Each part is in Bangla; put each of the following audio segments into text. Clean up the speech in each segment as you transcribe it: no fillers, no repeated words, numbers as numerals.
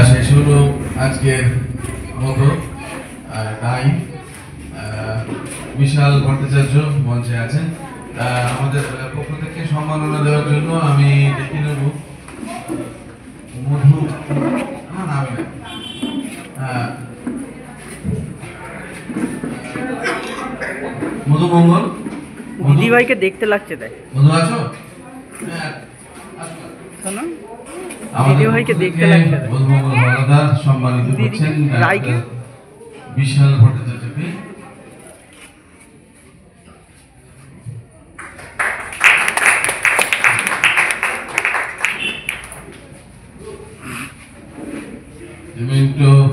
শেষ হলো আজকের মতো। তাই বিশাল ভট্টাচার্য মঞ্চে আছেন, আমাদের পক্ষ থেকে সম্মাননা দেওয়ার জন্য আমি ডেকে নেব মধু মধুমঙ্গল। দিদি ভাইকে দেখতে লাগছে তাই। মধু আছো? দিদি ভাইকে দেখতে লাগছে। মধুমঙ্গল হলদার সম্মানিত করছেন বিশাল ভট্টাচার্যকে।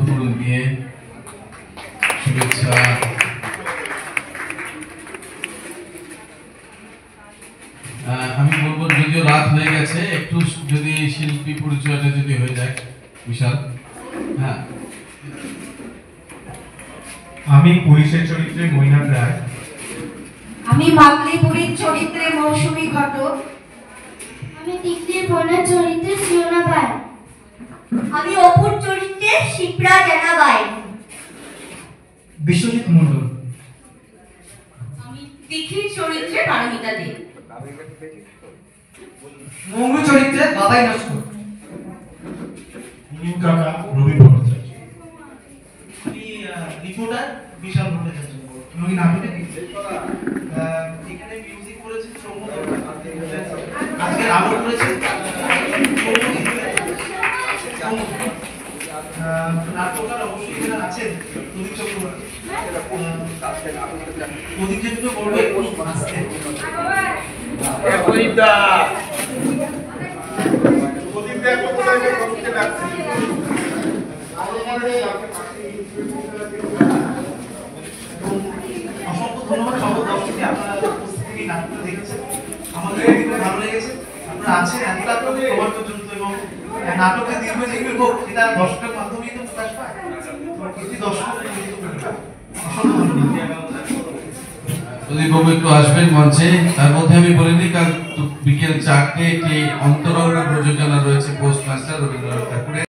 ফুল দিয়ে শুভেচ্ছা। আমি বলবো যদিও রাত হয়ে গেছে, একটু যদি শিল্পী পরিচয়টা যদি হয়ে যায়। বিশাল। হ্যাঁ, আমি পুলিশের চরিত্রে মৈনাক রায়। আমি বাকলিপুরীর চরিত্রে মৌসুমী ঘটক। আমি টিকলির বোনের চরিত্রে সিওনা বাই। আমি অপুর চরিত্রে শিপ্রা জানা বাই। বিশ্বজিৎ মণ্ডল। আমি তিথির চরিত্রে পারমিতা দে। মঙ্গল চরিত্রে বাবাই নস্কর। নিউ কাকা রবি ভট্টাচার্য। আমি রিপোর্টার বিশাল ভট্টাচার্য। নবীন নাটকে এখানে মিউজিক করেছে সৌম্য। আজকে আবার করেছে নাট্যকার অবশ্যই এখানে আছেন প্রদীপ চক্রবর্তী। প্রদীপ যেহেতু বলবে আসতে প্রদীপ দা কমিটি ডাকছে। অসংখ্য ধন্যবাদ সকল দর্শককে, আপনারা উপস্থিতি নাটকটা দেখেছেন, আমাদের খুব ভালো লেগেছে। আপনারা আছেন এতটা সময় পর্যন্ত, এবং নাটকের দীর্ঘজীবী হোক এটা দর্শকের মাধ্যমেই তো প্রকাশ পায়। দর্শক অসংখ্য ধন্যবাদ। প্রদীপবাবু একটু আসবেন মঞ্চে। তার মধ্যে আমি বলিনি, কাল বিকেল 4টে একটি অন্তরঙ্গ প্রযোজনা রয়েছে পোস্টমাস্টার রবীন্দ্রনাথ ঠাকুরের।